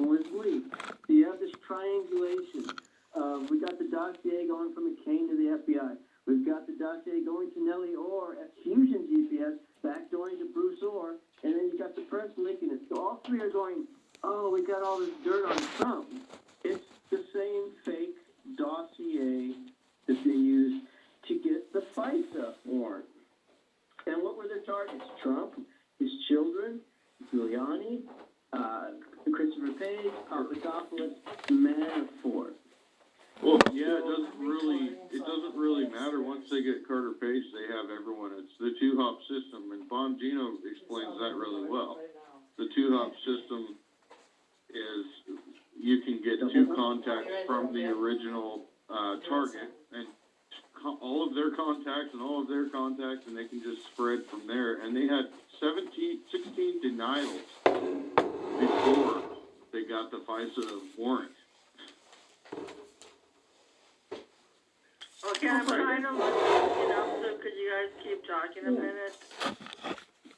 was leaked. So you have this triangulation. We got the dossier going from McCain to the FBI. We've got the dossier going to Nellie Orr at Fusion GPS, backdooring to Bruce Orr, and then you got the press leaking it. So all three are going, oh, we got all this dirt on Trump. It's the same fake dossier that they used to get the FISA warrant. And what were their targets? Trump, his children, Giuliani, Christopher Page, Papadopoulos, Manafort. Well, yeah, it doesn't really matter. Once they get Carter Page, they have everyone. It's the two-hop system, and Bongino explains that really well. The two-hop system is you can get two contacts from the original target, and all of their contacts and all of their contacts, and they can just spread from there. And they had 16 denials before they got the FISA warrant. Okay, I'm trying to look it up, so could you guys keep talking a minute?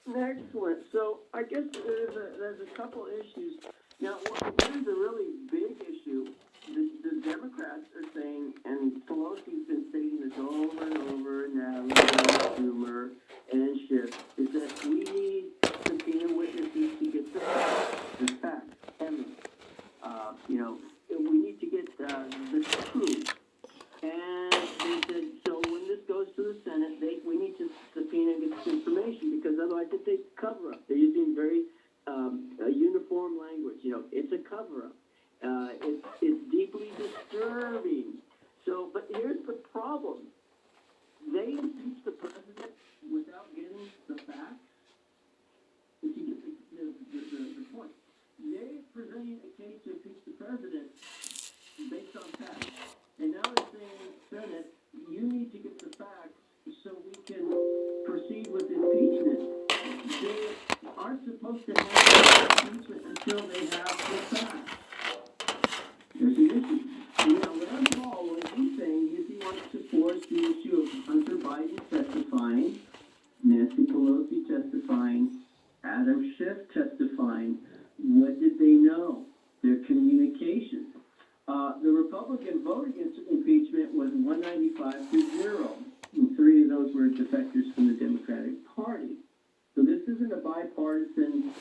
Excellent. So I guess there's a couple issues. Now, here's a really big issue. The Democrats are saying, and Pelosi's been stating this over and over now, Schumer and Schiff, is that we need subpoena witnesses to get the facts, evidence. We need to get the truth. And they said, so when this goes to the Senate, we need to subpoena and get this information, because otherwise it's a cover-up. They're using very uniform language. It's a cover-up. It's deeply disturbing. So, but here's the problem. They impeach the president without getting the facts. If you get the point. They're presenting a case to impeach the president based on facts. And now they're saying, Senate, you need to get the facts so we can proceed with impeachment. They aren't supposed to have impeachment until they have the facts. There's an issue. Rand Paul, what he's saying is he wants to force the issue of Hunter Biden testifying, Nancy Pelosi testifying, Adam Schiff testifying. What did they know? Their communication. The Republican vote against impeachment was 195-0, and 3 of those were defectors from the Democratic Party. So this isn't a bipartisan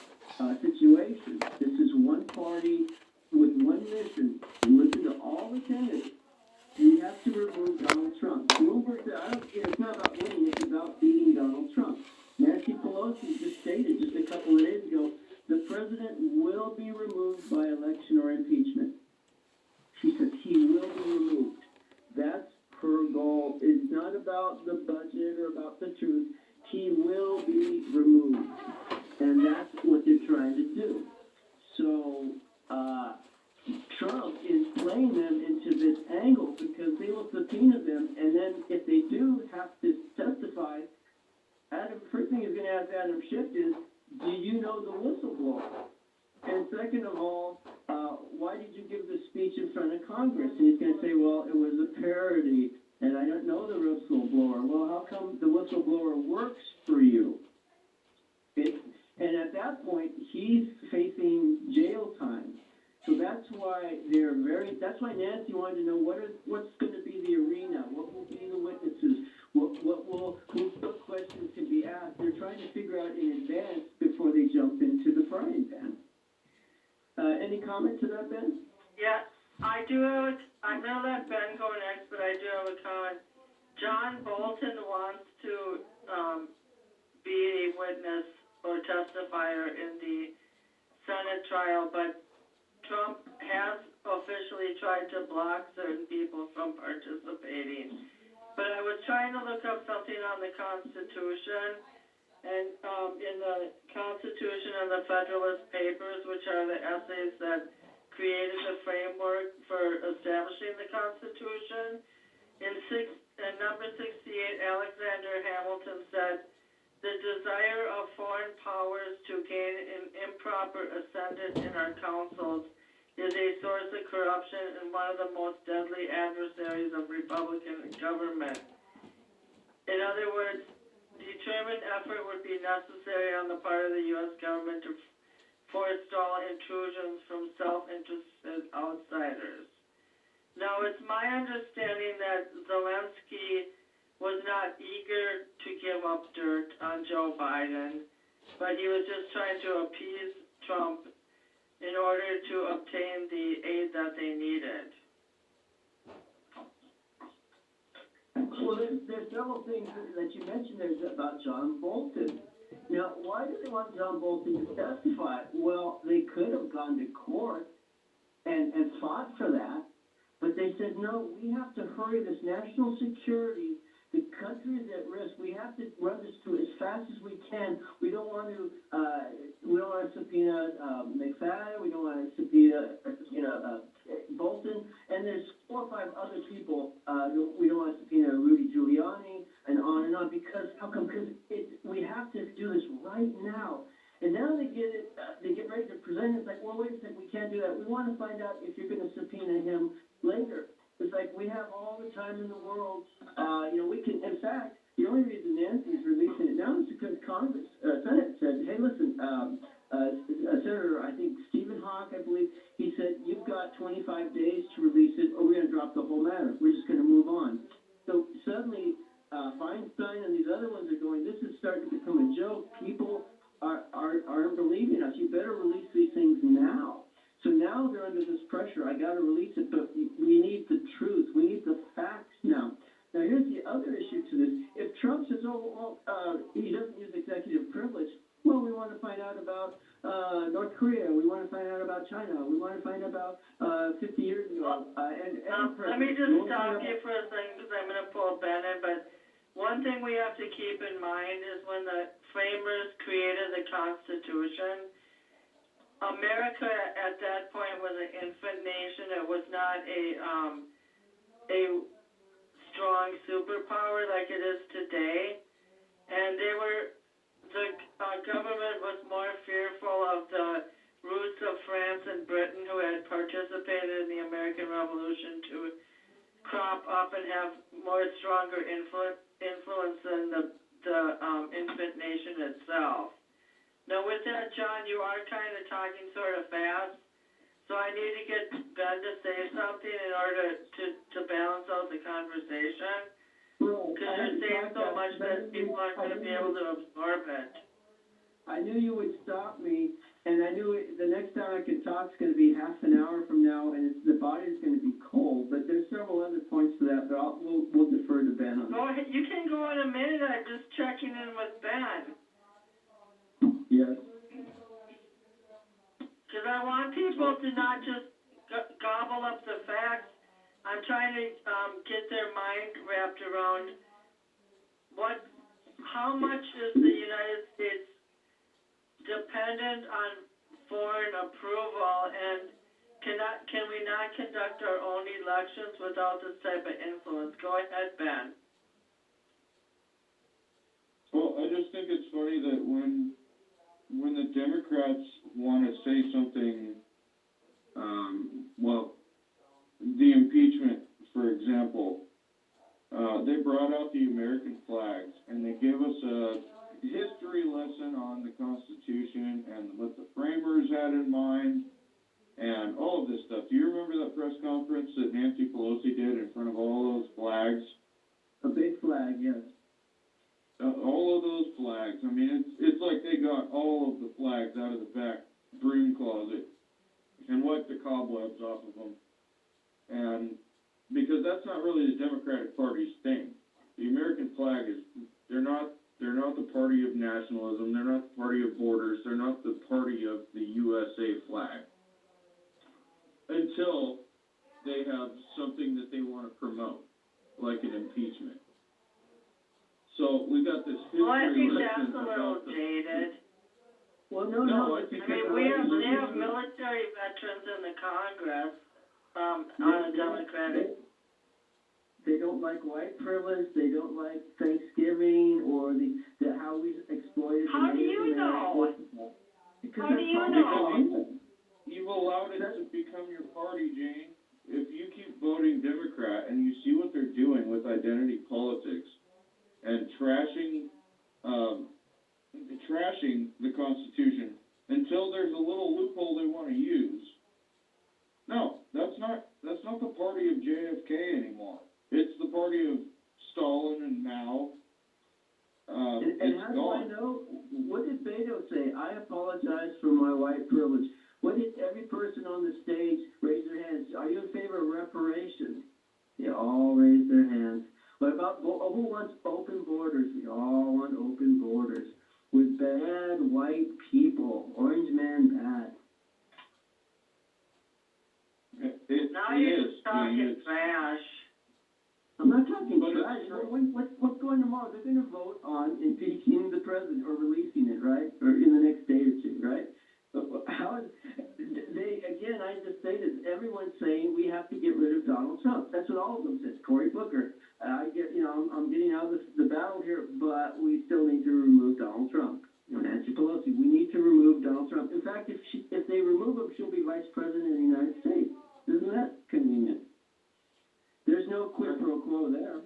situation. This is one party with one mission. And listen to all the candidates. We have to remove Donald Trump. It's not about winning, it's about beating Donald Trump. Nancy Pelosi just stated just a couple of days ago, the president will be removed by election or impeachment. She said he will be removed. That's her goal. It's not about the budget or about the truth. He will be removed. And that's what they're trying to do. So Trump is playing them into this angle because they will subpoena them, and then if they do have to testify, first thing he's going to ask Adam Schiff is, do you know the whistleblower? And second of all, why did you give the speech in front of Congress? And he's going to say, well, it was a parody, and I don't know the whistleblower. Well, how come the whistleblower works for you? And at that point, he's facing jail time. So that's why that's why Nancy wanted to know what's going to be the arena, what will be the witnesses, what questions can be asked. They're trying to figure out in advance before they jump into the frying pan. Any comment to that, Ben? Yeah, I do. I'm going to let Ben go next, but I do have a comment. John Bolton wants to be a witness or testifier in the Senate trial, but Trump has officially tried to block certain people from participating. But I was trying to look up something on the Constitution, and in the Constitution and the Federalist Papers, which are the essays that created the framework for establishing the Constitution, in number 68, Alexander Hamilton said, the desire of foreign powers to gain an improper ascendant in our councils is a source of corruption and one of the most deadly adversaries of Republican government. In other words, determined effort would be necessary on the part of the U.S. government to forestall intrusions from self-interested insiders. Now, it's my understanding that Zelensky was not eager to give up dirt on Joe Biden, but he was just trying to appease Trump in order to obtain the aid that they needed. Well, there's several things that you mentioned there about John Bolton. Now, why do they want John Bolton to testify? Well, they could have gone to court and fought for that, but they said, no, we have to hurry this national security. The country is at risk. We have to run this through as fast as we can. We don't want to subpoena McFadden. We don't want to subpoena, Bolton. And there's 4 or 5 other people. We don't want to subpoena Rudy Giuliani and on, because how come? Because we have to do this right now. And now they get ready to present it. It's like, well, wait a second, we can't do that. We want to find out if you're going to subpoena him later. It's like we have all the time in the world. We can, in fact, the only reason Nancy's releasing it now is because Congress, Senate said, hey, listen, Senator, I think Stephen Hawke, I believe, he said, you've got 25 days to release it or we're going to drop the whole matter. We're just going to move on. So suddenly, Feinstein and these other ones are going, this is starting to become a joke. People aren't believing us. You better release these things now. So now they're under this pressure. I got to release it, but we need the truth. We need the facts now. Now, here's the other issue to this. If Trump says, he doesn't use executive privilege, well, we want to find out about North Korea. We want to find out about China. We want to find out about 50 years ago. Let me just stop you for a second because I'm going to pull Ben in. But one thing we have to keep in mind is when the framers created the Constitution, America at that point was an infant nation. It was not a strong superpower like it is today, and the government was more fearful of the roots of France and Britain, who had participated in the American Revolution, to crop up and have more stronger influence than the infant nation itself. Now, with that, John, you are kind of talking sort of fast, so I need to get Ben to say something in order to balance out the conversation, because you're saying so much that people aren't going to be able to absorb it. I knew you would stop me, and I knew the next time I could talk is going to be half an hour from now, and the body's going to be cold. But there's several other points to that, but we'll defer to Ben on that. Go ahead. You can go in a minute. I'm just checking in with Ben. Yes. Because I want people to not just gobble up the facts. I'm trying to get their mind wrapped around how much is the United States dependent on foreign approval, and can we not conduct our own elections without this type of influence? Go ahead, Ben. Well, I just think it's funny that when the Democrats want to say something, the impeachment, for example, they brought out the American flags, and they gave us a history lesson on the Constitution and what the framers had in mind, and all of this stuff. Do you remember that press conference that Nancy Pelosi did in front of all those flags? A big flag, yes. All of those flags. I mean, it's like they got all of the flags out of the back broom closet and wiped the cobwebs off of them. And because that's not really the Democratic Party's thing. The American flag they're not the party of nationalism. They're not the party of borders. They're not the party of the USA flag. Until they have something that they want to promote, like an impeachment. So we got this history Well, I think lesson that's a little jaded. Well, no. I think they have military veterans in the Congress on a Democratic. They don't like white privilege. They don't like Thanksgiving or the how we exploited. How do you know? Because How do you know? You've allowed it to become your party, Jane. If you keep voting Democrat and you see what they're doing with identity politics and trashing the Constitution until there's a little loophole they want to use. No, that's not not the party of JFK anymore. It's the party of Stalin and Mao. And how do I know? What did Beto say? I apologize for my white privilege. What did every person on the stage raise their hands? Are you in favor of reparations? They all raised their hands. What about who wants open borders? We all want open borders with bad white people. Orange man bad. Now you're just talking trash. I'm not talking trash. What's going tomorrow? They're going to vote on impeaching the president or releasing it, right? Or in the next day or two, right? How is they? Again, I just stated everyone's saying we have to get rid of Donald Trump. That's what all of them said. Cory Booker. I'm getting out of the battle here, but we still need to remove Donald Trump. Nancy Pelosi. We need to remove Donald Trump. In fact, if they remove him, she'll be vice president of the United States. Isn't that convenient? There's no quid pro quo there.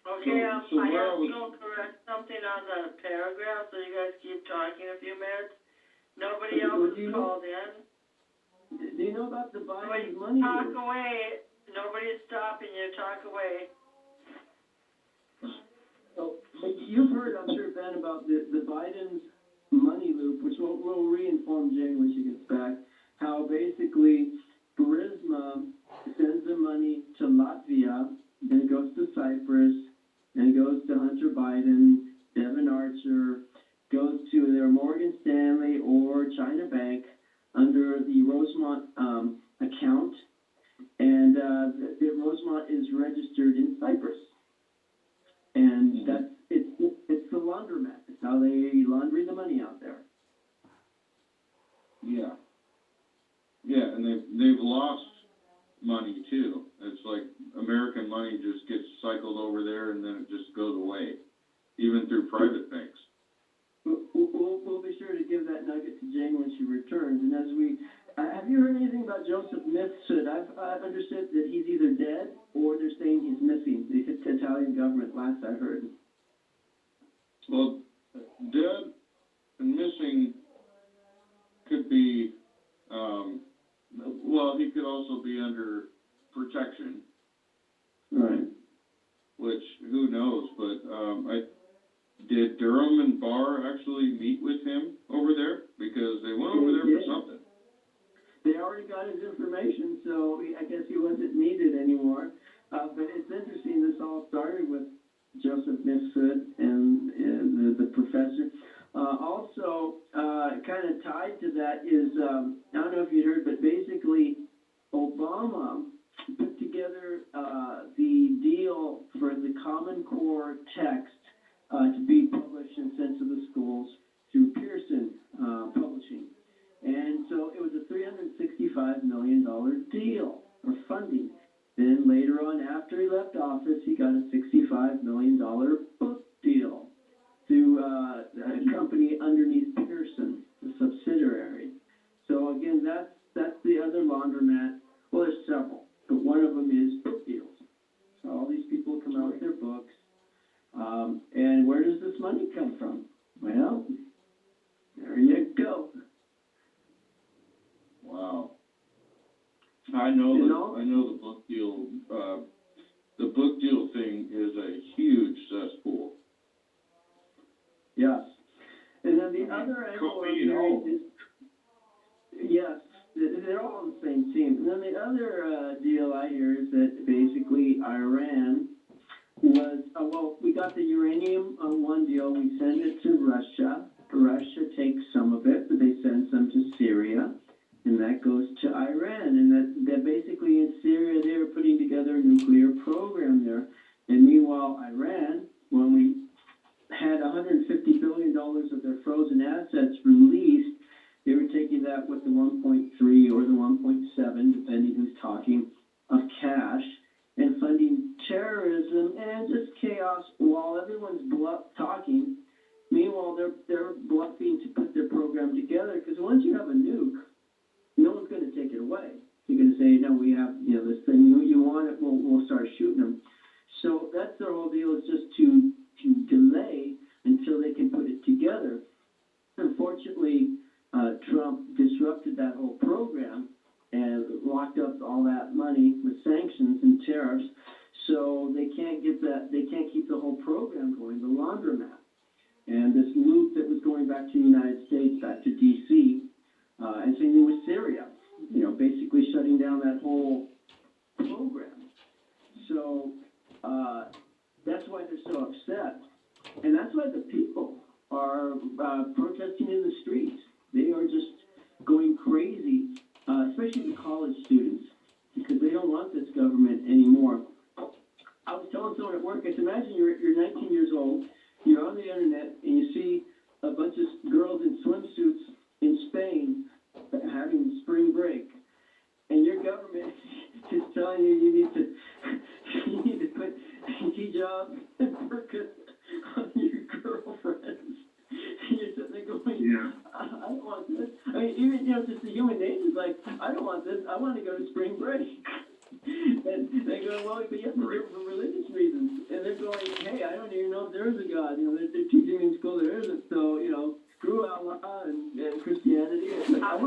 Okay, I have to correct something on the paragraph, so you guys keep talking a few minutes. Nobody else is called in. Do you know about the Biden money? Talk away. Nobody's stopping you. Talk away. Oh, you've heard, I'm sure, Ben, about the Biden's money loop, which we'll re-inform Jane when she gets back, how basically Burisma sends the money to Latvia, then it goes to Cyprus, then it goes to Hunter Biden, Devin Archer, goes to their Morgan Stanley or China Bank under the Rosemont account, and the Rosemont is registered in Cyprus. And it's the laundromat. It's how they laundry the money out there. Yeah. Yeah, and they've lost money too. It's like American money just gets cycled over there and then it just goes away, even through private banks. We'll be sure to give that nugget to Jane when she returns. And as we, have you heard anything about Joseph Mifsud? I've understood that he's either dead or they're saying he's missing. The Italian government, last I heard. Well, dead and missing could be, well, he could also be under protection. Right. Which, who knows, but did Durham and Barr actually meet with him over there? Because they went over there for something. They already got his information, so I guess he wasn't needed anymore. But it's interesting, this all started with Joseph Mifsud and the professor. Also, kind of tied to that is, I don't know if you heard, but basically Obama put together the deal for the Common Core text to be published and sent to the schools through Pearson Publishing. And so it was a $365 million deal for funding. Then later on, after he left office, he got a $65 million book deal through a company underneath Pearson, the subsidiary. So again, that's the other laundromat. Well, there's several, but one of them is book deals. So all these people come out with their books. And where does this money come from? Well, there you go. Wow. I know the book deal. The book deal thing is a huge cesspool. Yes. And then the other angle is, yes, they're all on the same team. And then the other deal I hear is that basically Iran was, well, we got the uranium on one deal. We send it to Russia. Russia takes some of it, but they send some to Syria. And that goes to Iran. And that basically in Syria, they were putting together a nuclear program there. And meanwhile, Iran, when we had $150 billion of their frozen assets released, they were taking that with the 1.3 or the 1.7, depending who's talking, of cash, and funding terrorism and just chaos while everyone's talking. Meanwhile, they're bluffing to put their program together, because once you have a nuke, no one's going to take it away. You're going to say, no, we have this thing. You want it, we'll start shooting them. So that's their whole deal, is just to delay until they can put it together. Unfortunately, Trump disrupted that whole program and locked up all that money with sanctions and tariffs, so they can't keep the whole program going, the laundromat. And this loop that was going back to the United States, back to D.C., and same thing with Syria, basically shutting down that whole program. So that's why they're so upset. And that's why the people are protesting in the streets. They are just going crazy, especially the college students, because they don't want this government anymore. I was telling someone at work, I said, imagine you're 19 years old, you're on the internet, and you see a bunch of girls in swimsuits in Spain having spring break, and your government is telling you you need to put hijab and burqa on your girlfriends. And you're sitting there going, Yeah. I don't want this. I mean, even, just the human nature is like, I don't want this. I want to go to spring break. And they go, well, but you have to do it for religious reasons. And they're going, hey, I don't even know if there is a God. They're teaching me in school there isn't. So, screw Allah and Christianity. It's like, How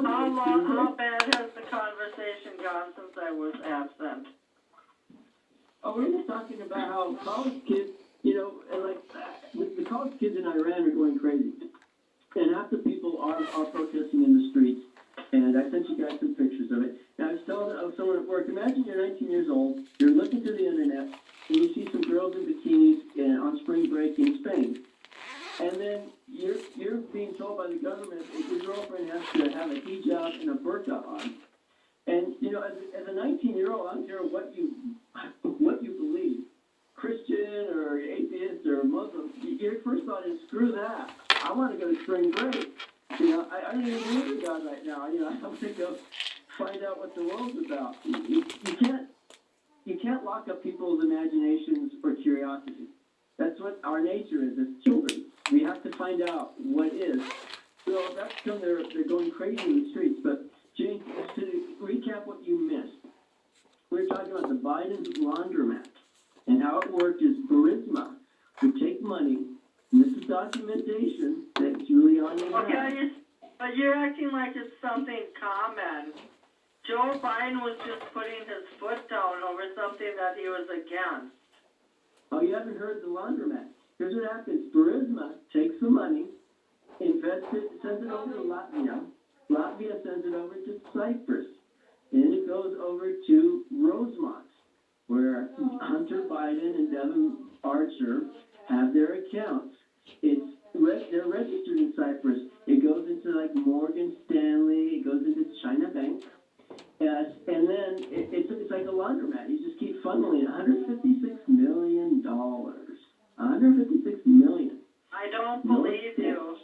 bad has the conversation gone since I was absent? Oh, we're just talking about how college kids, and like the college kids in Iran are going crazy. And half the people are protesting in the streets. And I sent you guys some pictures of it. Now, I was telling someone at work, imagine you're 19 years old, you're looking through the internet, and you see some girls in bikinis on spring break in Spain. And then you're being told by the government that your girlfriend has to have a hijab and a burqa on. And, as a 19-year-old, I don't care what you believe, Christian or atheist or Muslim, your first thought is, screw that. I want to go to spring break. I don't even believe in God right now. I want to go find out what the world's about. You can't lock up people's imaginations or curiosity. That's what our nature is as children. We have to find out what is. So that's when they're going crazy in the streets. But Jane, to recap what you missed, we're talking about the Biden's laundromat and how it worked is Burisma would take money, and this is documentation that Giuliani had. Okay, but you're acting like it's something common. Joe Biden was just putting his foot down over something that he was against. Oh, you haven't heard the laundromat. Here's what happens. Burisma takes the money, invests it, sends it over to Latvia. Latvia sends it over to Cyprus. And it goes over to Rosemont, where Hunter Biden and Devin Archer have their accounts. They're registered in Cyprus. It goes into like Morgan Stanley. It goes into China Bank. And then it's like a laundromat. You just keep funneling $156 million. $156 million. I don't believe you.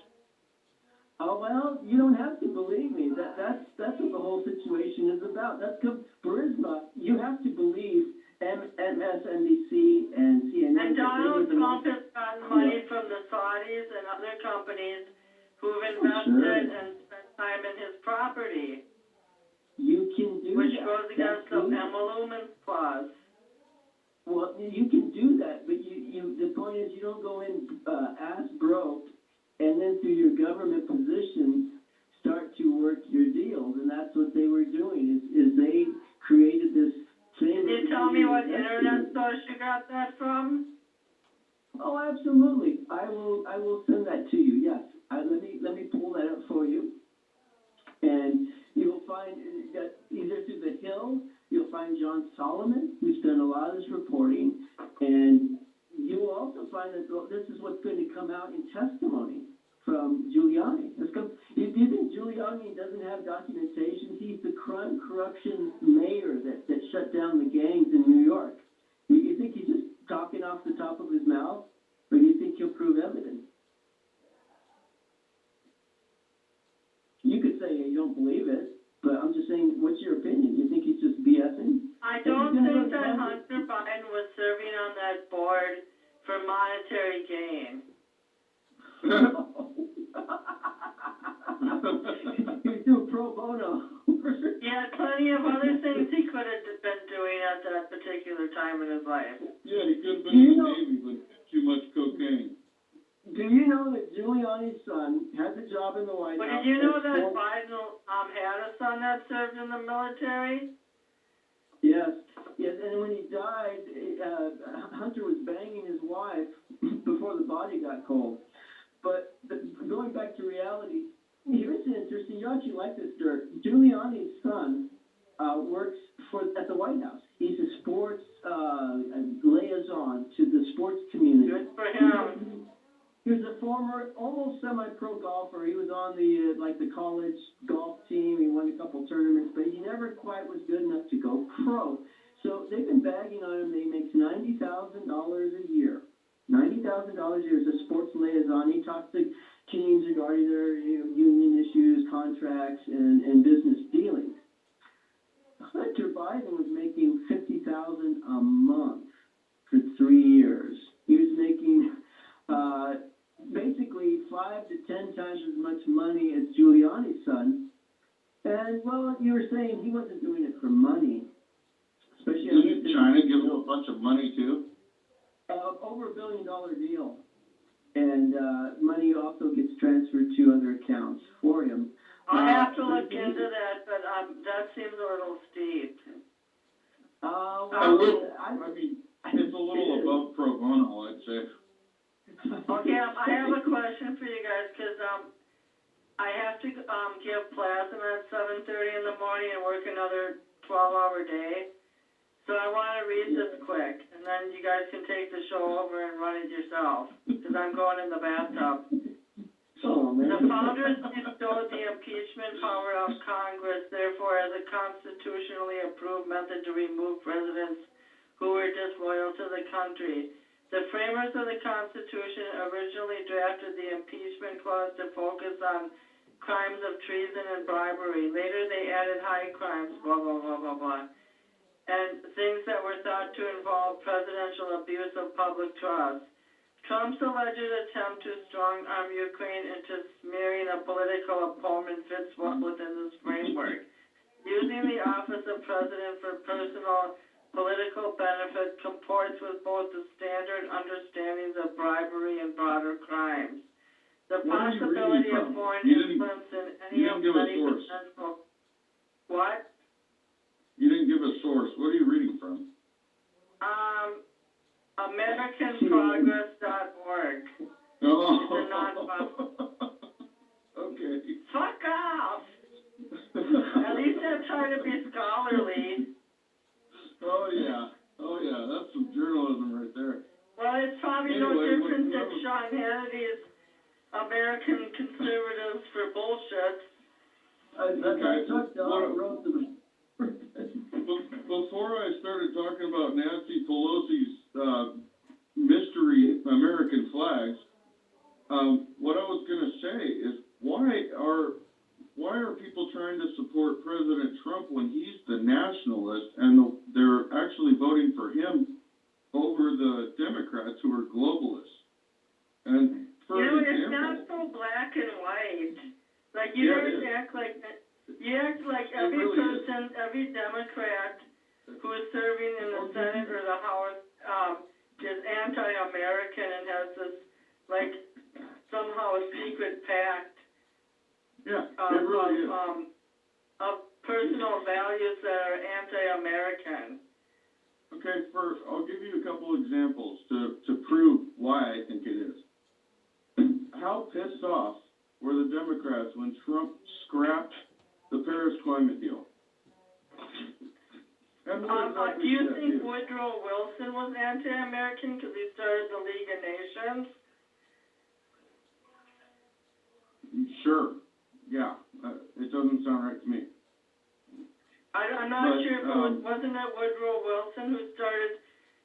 Oh, well, you don't have to believe me. That's what the whole situation is about. That's Burisma. You have to believe MSNBC and CNN. And Donald Trump has gotten money from the Saudis and other companies who've invested and spent time in his property. You can do which that. Goes against the emoluments clause. Well, you can do that, but the point is you don't go in ass broke and then through your government positions start to work your deals, and that's what they were doing. Is they created this thing. Can you tell me what internet source you got that from? Oh, absolutely. I will send that to you. Yes. Let me pull that up for you, and you will find that either through the Hill, you'll find John Solomon, who's done a lot of this reporting, and you will also find that this is what's going to come out in testimony from Giuliani. Do you think Giuliani doesn't have documentation? He's the crime corruption mayor that shut down the gangs in New York. You think he's just talking off the top of his mouth, or do you think he'll prove evidence? You could say you don't believe it, but I'm just saying, what's your opinion? You think he's just BSing? I don't think that Hunter Biden was serving on that board for monetary gain. He's doing pro bono. He had plenty of other things he could have been doing at that particular time in his life. Yeah, he could have been in the Navy, but too much cocaine. Do you know that Giuliani's son has a job in the White House? But did you know that Biden had a son that served in the military? Yes, yes, and when he died, Hunter was banging his wife before the body got cold. But going back to reality, here's interesting. You actually like this, Dirk. Giuliani's son works at the White House. He's a sports liaison to the sports community. Good for him. He was a former, almost semi-pro golfer. He was on the college golf team. He won a couple tournaments, but he never quite was good enough to go pro. So they've been bagging on him. He makes $90,000 a year. $90,000 a year as a sports liaison. He talks to teams regarding their union issues, contracts, and business dealings. Hunter Biden was making $50,000 a month for 3 years. He was making basically 5 to 10 times as much money as Giuliani's son. And, well, you were saying he wasn't doing it for money. Especially Didn't China give him a bunch of money, too? Over $1 billion deal. And money also gets transferred to other accounts for him. I'll have to look into that, but that seems a little steep. I mean, it's a little above pro bono, I'd say. Okay, I have a question for you guys, because I have to give plasma at 7:30 in the morning and work another 12-hour day. So I want to read this quick, and then you guys can take the show over and run it yourself, because I'm going in the bathtub. The founders bestowed the impeachment power of Congress, therefore, as a constitutionally approved method to remove presidents who were disloyal to the country. The framers of the Constitution originally drafted the impeachment clause to focus on crimes of treason and bribery. Later, they added high crimes, blah, blah, blah, blah, blah, and things that were thought to involve presidential abuse of public trust. Trump's alleged attempt to strong-arm Ukraine into smearing a political opponent fits well within this framework. Using the office of president for personal political benefit comports with both the standard understandings of bribery and broader crimes. The possibility of foreign influence in any of many potential... What? You didn't give a source. What are you reading from? AmericanProgress.org. Oh. It's a nonprofit. Okay. Fuck off! At least I'm trying to be scholarly. Oh, yeah. That's some journalism right there. Well, it's probably no different than Sean Hannity's American Conservatives for Bullshit. Before I started talking about Nancy Pelosi's mystery American flags, what I was going to say is why are people trying to support President Trump when he's the nationalist and they're actually voting for him over the Democrats who are globalists? And for it's not so black and white. Like you guys act like every person, every Democrat who is serving in the Senate or the House is anti-American and has this somehow a secret pact. Of personal values that are anti-American. Okay, I'll give you a couple examples to prove why I think it is. How pissed off were the Democrats when Trump scrapped the Paris climate deal? Do you think Woodrow Wilson was anti-American because he started the League of Nations? Sure. Yeah. It doesn't sound right to me. I'm not sure if wasn't it Woodrow Wilson who started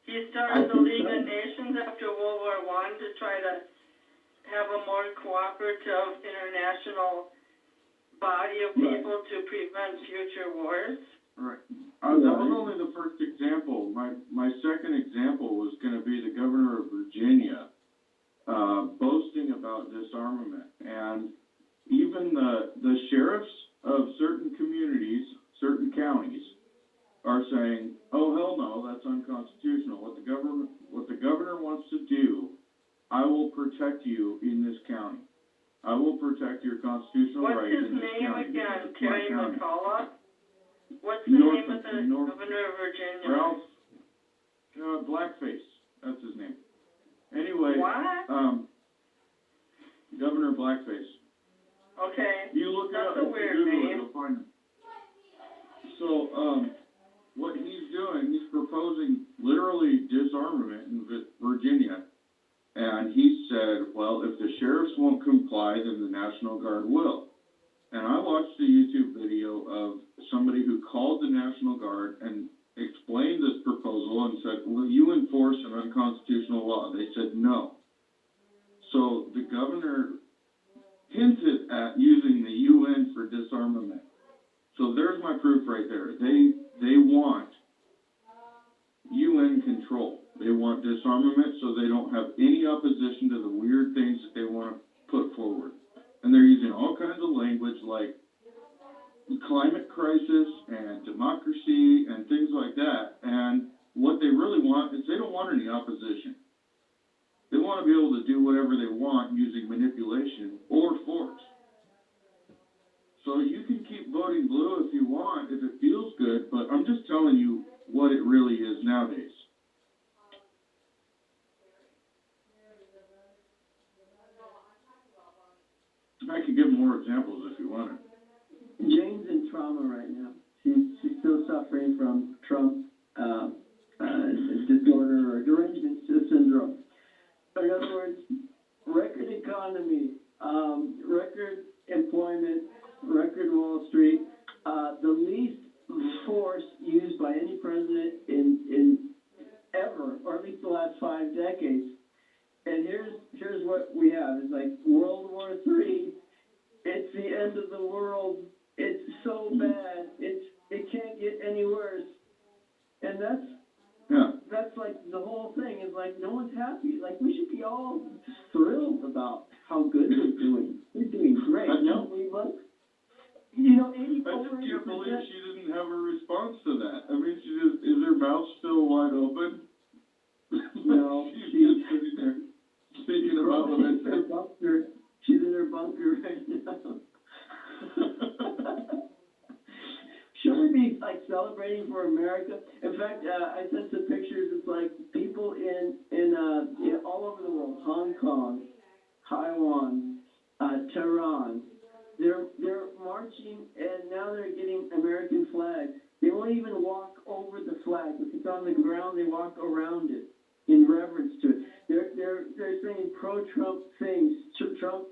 the League of Nations after World War I to try to have a more cooperative international body of people to prevent future wars? Right. That was only the first example. My second example was going to be the governor of Virginia boasting about disarmament. And even the sheriffs of certain communities, certain counties, are saying, "Oh hell no, that's unconstitutional. What the governor wants to do, I will protect you in this county. I will protect your constitutional rights in this county." What's his name again? Terry McCullough? What's the name of the governor governor of Virginia? Ralph, Blackface, that's his name. Anyway, What? Governor Blackface. Okay. You look it up, That's a if weird you Google it, name. you'll find him. So, what he's doing, he's proposing literally disarmament in Virginia. And he said, well, if the sheriffs won't comply, then the National Guard will. And I watched a YouTube video of somebody who called the National Guard and explained this proposal and said, will you enforce an unconstitutional law? They said no. So the governor hinted at using the UN for disarmament. So there's my proof right there. They want UN control. They want disarmament so they don't have any opposition to the weird things that they want to put forward. And they're using all kinds of language like climate crisis and democracy and things like that. And what they really want is they don't want any opposition. They want to be able to do whatever they want using manipulation or force. So you can keep voting blue if you want, if it feels good, but I'm just telling you what it really is nowadays. I could give more examples if you wanted. Jane's in trauma right now. She's still suffering from Trump disorder or derangement syndrome. In other words, record economy, record employment, record Wall Street, the least force used by any president in ever, or at least the last 5 decades. And here's what we have. It's like World War III. It's the end of the world. It's so bad. It can't get any worse. And that's like the whole thing is like no one's happy. Like we should be all thrilled about how good they're doing. They're doing great. No, we love. 84%. I just can't believe she didn't have a response to that. I mean, is her mouth still wide open? No, she's just sitting there thinking about what I said. She's in her bunker right now. Should we be like celebrating for America? In fact, I sent some pictures. It's like people in all over the world, Hong Kong, Taiwan, Tehran. They're marching, and now they're getting American flags. They won't even walk over the flag. If it's on the ground, they walk around it in reverence to it. They're saying pro-Trump things. Trump,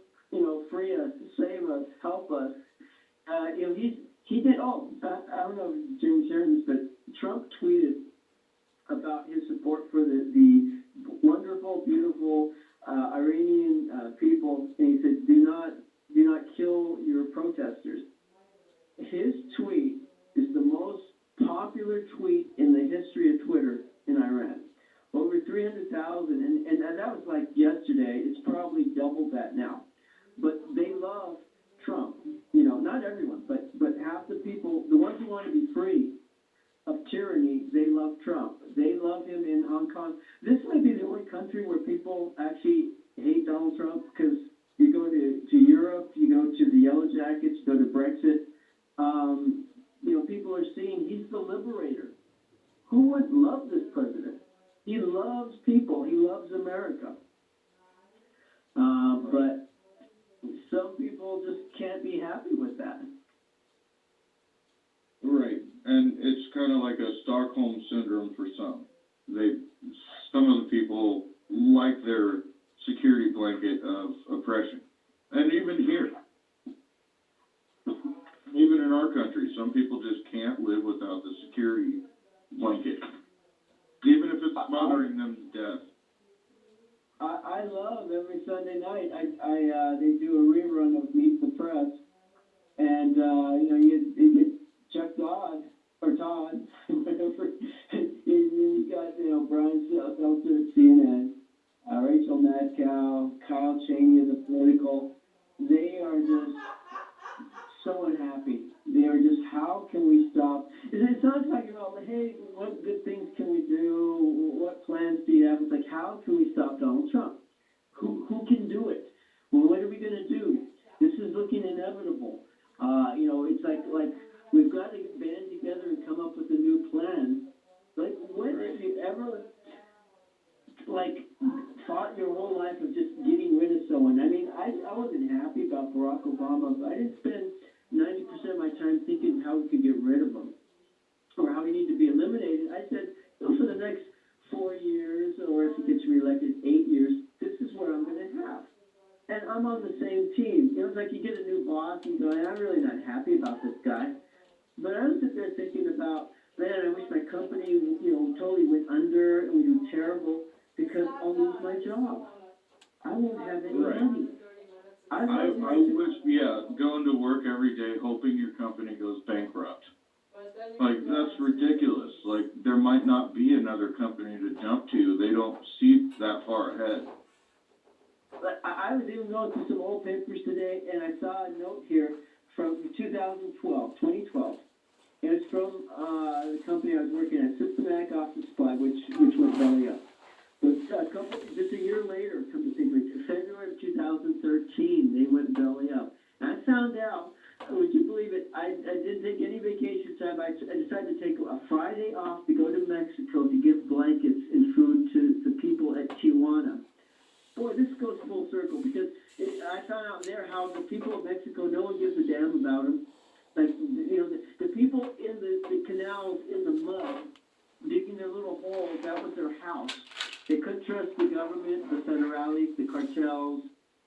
free us, save us, help us. He did. Oh, I don't know if James shared this, but Trump tweeted about his support for the wonderful, beautiful Iranian people, and he said, "Do not kill your protesters." His tweet is the most popular tweet in the history of Twitter in Iran. Over 300,000, and that was like yesterday. It's probably doubled that now. But they love Trump. Not everyone, but half the people, the ones who want to be free of tyranny, they love Trump. They love him in Hong Kong. This might be the only country where people actually hate Donald Trump, because you go to Europe, you go to the Yellow Jackets, you go to Brexit. People are seeing he's the liberator. Who would love this president? He loves people. He loves America. But some people just can't be happy with that. Right, and it's kind of like a Stockholm syndrome for some. Some of the people like their security blanket of oppression, and even here, even in our country, some people just can't live without the security blanket, even if it's smothering them to death. I love every Sunday night. They do a rerun of Meet the Press, and you get Chuck Todd or Todd, whatever. You got Brian Seltzer at CNN, Rachel Madcow, Kyle Cheney of the Political. They are just so unhappy. They are just, how can we stop? It's not talking about, hey, what good things can we do? What plans do you have? It's like, how can we stop Donald Trump? Who can do it? Well, what are we going to do? This is looking inevitable. It's like we've got to band together and come up with a new plan. I wasn't happy about Barack Obama, but I didn't spend 90% of my time thinking how we could get rid of him or how he needed to be eliminated. I said, for the next 4 years, or if he gets reelected, 8 years, this is what I'm going to have. And I'm on the same team. It's like you get a new boss and you go, I'm really not happy about this guy. But I was sitting there thinking about, man, I wish my company, totally went under and we do terrible because I'll lose my job. I won't have any money. I wish, going to work every day hoping your company goes bankrupt. Like, that's ridiculous. Like, there might not be another company to jump to. They don't see that far ahead. But I was even going through some old papers today, and I saw a note here from 2012. And it's from the company I was working at, Systematic Office Supply, which went belly up. But just a year later, come to think of it, February of 2013, they went belly up. And I found out, would you believe it, I didn't take any vacation time. I decided to take a Friday off to go to Mexico to give blankets and food to the people at Tijuana. Boy, this goes full circle because I found out there how the people of Mexico, no one gives a damn about them. Like, the people in the canals in the mud, digging their little holes, that was their house. They couldn't trust the government, the federales, the cartels,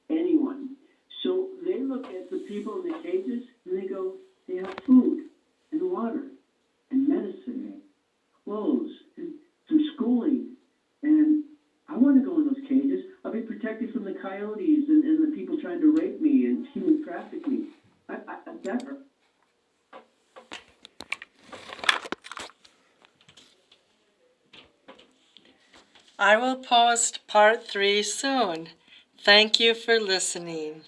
anyone. So they look at the people in the cages and they go, they have food and water and medicine, clothes, and some schooling. And I want to go in those cages. I'll be protected from the coyotes and the people trying to rape me and human traffic me. I will post part 3 soon. Thank you for listening.